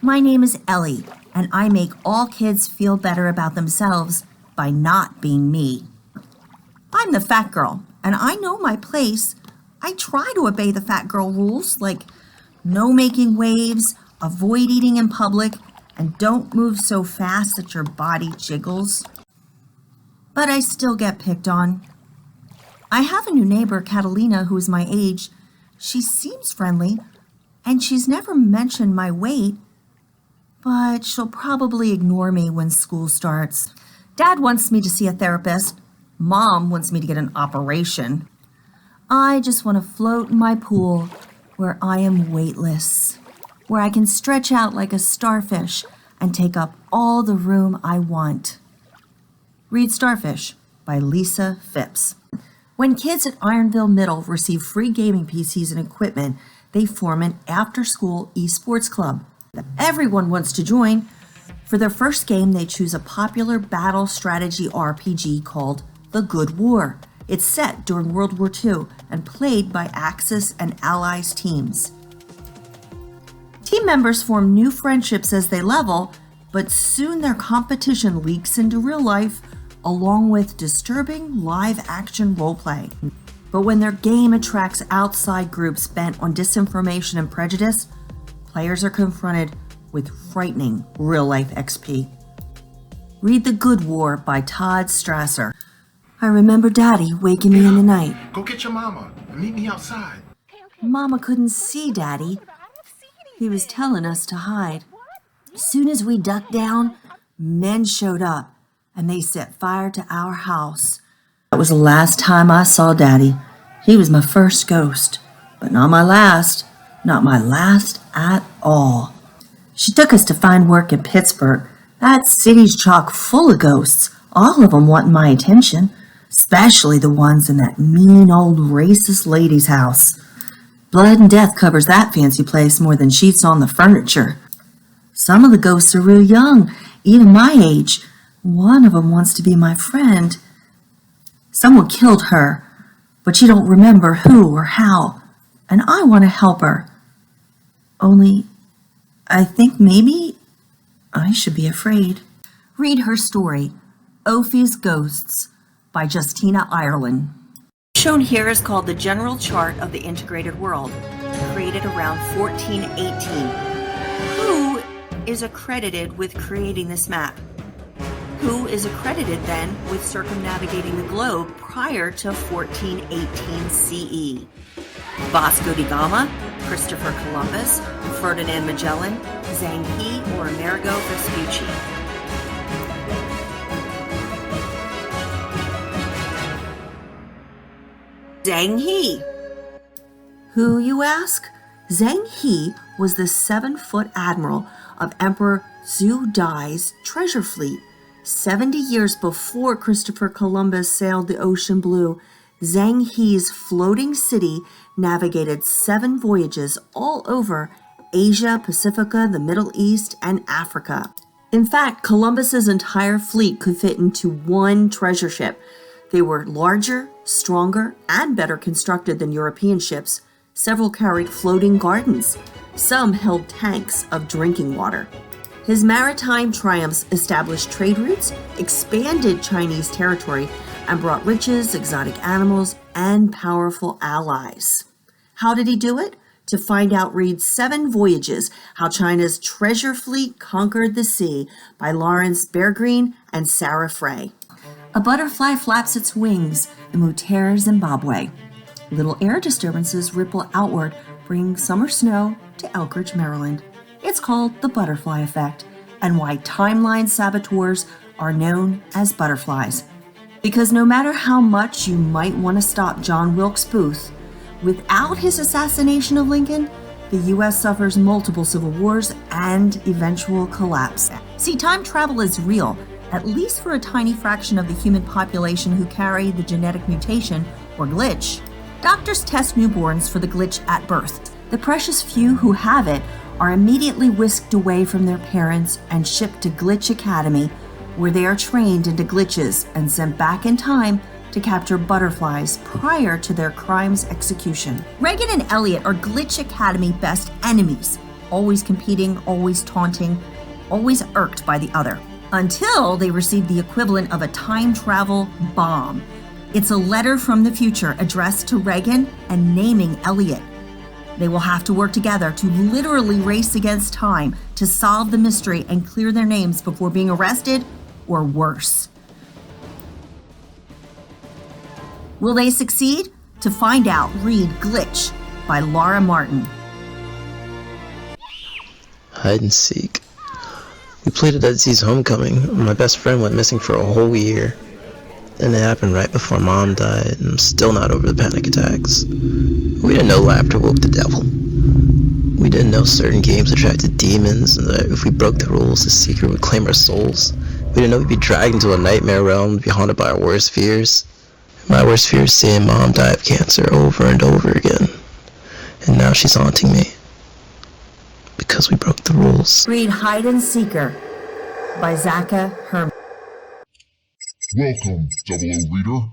My name is Ellie, and I make all kids feel better about themselves by not being me. I'm the fat girl, and I know my place. I try to obey the fat girl rules, like no making waves, avoid eating in public, and don't move so fast that your body jiggles. But I still get picked on. I have a new neighbor, Catalina, who is my age. She seems friendly, and she's never mentioned my weight, but she'll probably ignore me when school starts. Dad wants me to see a therapist. Mom wants me to get an operation. I just want to float in my pool where I am weightless, where I can stretch out like a starfish and take up all the room I want. Read Starfish by Lisa Phipps. When kids at Ironville Middle receive free gaming PCs and equipment, they form an after-school esports club. Everyone wants to join. For their first game, they choose a popular battle strategy RPG called The Good War. It's set during World War II and played by Axis and Allies teams. Team members form new friendships as they level, but soon their competition leaks into real life, along with disturbing live-action roleplay. But when their game attracts outside groups bent on disinformation and prejudice, players are confronted with frightening real-life XP. Read The Good War by Todd Strasser. I remember Daddy waking me in the night. Go get your mama and meet me outside. Mama couldn't see Daddy. He was telling us to hide. Soon as we ducked down, men showed up and they set fire to our house. That was the last time I saw Daddy. He was my first ghost, but not my last. Not my last at all. She took us to find work in Pittsburgh. That city's chock full of ghosts, all of them wanting my attention, especially the ones in that mean old racist lady's house. Blood and death covers that fancy place more than sheets on the furniture. Some of the ghosts are real young, even my age. One of them wants to be my friend. Someone killed her, but she don't remember who or how, and I want to help her. Only, I think maybe I should be afraid. Read her story, Ophi's Ghosts, by Justina Ireland. Shown here is called the General Chart of the Integrated World, created around 1418. Who is accredited with creating this map? Who is accredited then with circumnavigating the globe prior to 1418 CE? Vasco da Gama, Christopher Columbus, Ferdinand Magellan, Zhang He, or Amerigo Vespucci? Zhang He. Who, you ask? Zhang He was the 7-foot admiral of Emperor Zhu Dai's treasure fleet. 70 years before Christopher Columbus sailed the ocean blue, Zhang He's floating city navigated 7 voyages all over Asia, Pacifica, the Middle East, and Africa. In fact, Columbus's entire fleet could fit into one treasure ship. They were larger, stronger, and better constructed than European ships. Several carried floating gardens. Some held tanks of drinking water. His maritime triumphs established trade routes, expanded Chinese territory, and brought riches, exotic animals, and powerful allies. How did he do it? To find out, read 7 Voyages, How China's Treasure Fleet Conquered the Sea by Lawrence Beargreen and Sarah Frey. A butterfly flaps its wings in Mutare, Zimbabwe. Little air disturbances ripple outward, bringing summer snow to Elkridge, Maryland. It's called the butterfly effect, and why timeline saboteurs are known as butterflies. Because no matter how much you might want to stop John Wilkes Booth, without his assassination of Lincoln, the U.S. suffers multiple civil wars and eventual collapse. See, time travel is real, at least for a tiny fraction of the human population who carry the genetic mutation, or glitch. Doctors test newborns for the glitch at birth. The precious few who have it are immediately whisked away from their parents and shipped to Glitch Academy, where they are trained into glitches and sent back in time to capture butterflies prior to their crime's execution. Reagan and Elliot are Glitch Academy best enemies. always competing, always taunting, always irked by the other, until they received the equivalent of a time travel bomb. It's a letter from the future addressed to Reagan and naming Elliot. They will have to work together to literally race against time to solve the mystery and clear their names before being arrested or worse. Will they succeed? To find out, read Glitch by Laura Martin. Hide and seek. We played at Edsy's homecoming. My best friend went missing for a whole year. And it happened right before Mom died, and I'm still not over the panic attacks. We didn't know laughter woke the devil. We didn't know certain games attracted demons, and that if we broke the rules, the seeker would claim our souls. We didn't know we'd be dragged into a nightmare realm and be haunted by our worst fears. My worst fear is seeing Mom die of cancer over and over again. And now she's haunting me. Because we broke the rules. Read Hide and Seeker by Zaka Herman. Welcome, 00 Reader.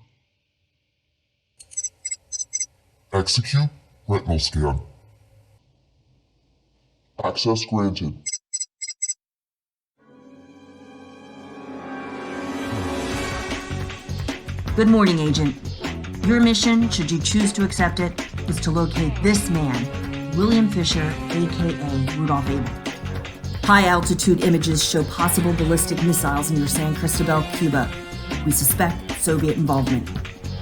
Execute retinal scan. Access granted. Good morning, Agent. Your mission, should you choose to accept it, is to locate this man, William Fisher, aka Rudolph Abel. High-altitude images show possible ballistic missiles near San Cristobal, Cuba. We suspect Soviet involvement.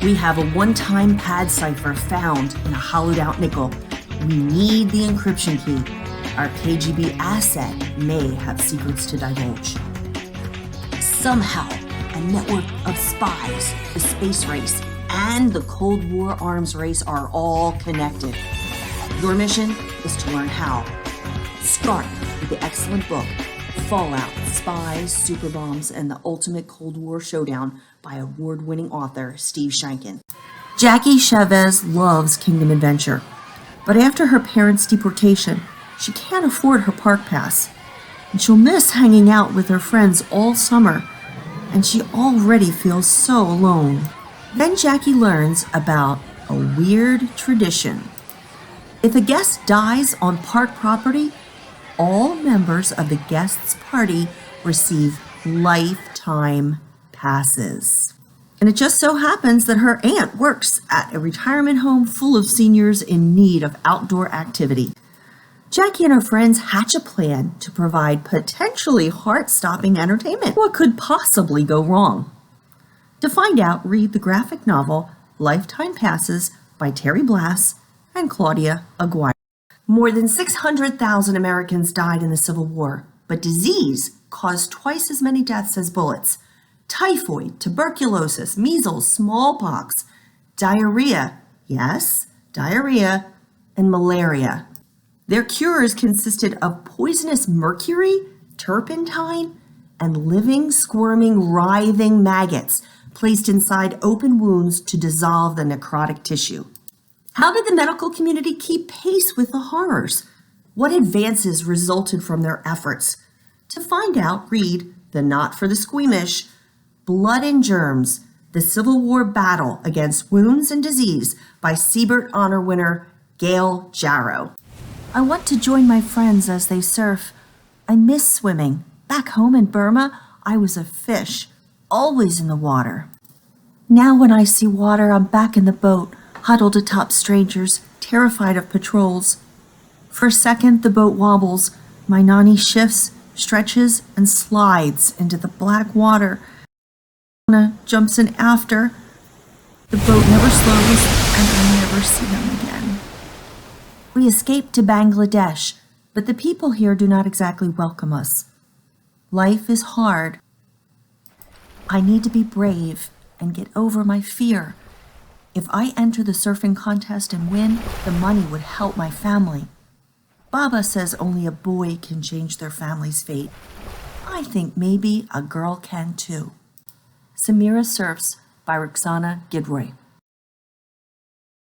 We have a one-time pad cipher found in a hollowed-out nickel. We need the encryption key. Our KGB asset may have secrets to divulge. Somehow, a network of spies, the space race, and the Cold War arms race are all connected. Your mission is to learn how. Start with the excellent book, Fallout, Spies, Superbombs, and the Ultimate Cold War Showdown by award-winning author Steve Shankin. Jackie Chavez loves Kingdom Adventure, but after her parents' deportation, she can't afford her park pass, and she'll miss hanging out with her friends all summer, and she already feels so alone. Then Jackie learns about a weird tradition. If a guest dies on park property, all members of the guest's party receive lifetime passes. And it just so happens that her aunt works at a retirement home full of seniors in need of outdoor activity. Jackie and her friends hatch a plan to provide potentially heart-stopping entertainment. What could possibly go wrong? To find out, read the graphic novel Lifetime Passes by Terry Blass and Claudia Aguirre. More than 600,000 Americans died in the Civil War, but disease caused twice as many deaths as bullets. Typhoid, tuberculosis, measles, smallpox, diarrhea, yes, diarrhea, and malaria. Their cures consisted of poisonous mercury, turpentine, and living, squirming, writhing maggots placed inside open wounds to dissolve the necrotic tissue. How did the medical community keep pace with the horrors? What advances resulted from their efforts? To find out, read The Not for the Squeamish, Blood and Germs, The Civil War Battle Against Wounds and Disease by Siebert Honor winner Gail Jarrow. I want to join my friends as they surf. I miss swimming. Back home in Burma, I was a fish, always in the water. Now when I see water, I'm back in the boat, huddled atop strangers, terrified of patrols. For a second, the boat wobbles. My nani shifts, stretches, and slides into the black water. Anna jumps in after. The boat never slows, and I never see them again. We escaped to Bangladesh, but the people here do not exactly welcome us. Life is hard. I need to be brave and get over my fear. If I enter the surfing contest and win, the money would help my family. Baba says only a boy can change their family's fate. I think maybe a girl can too. Samira Surfs by Roxana Gidroy.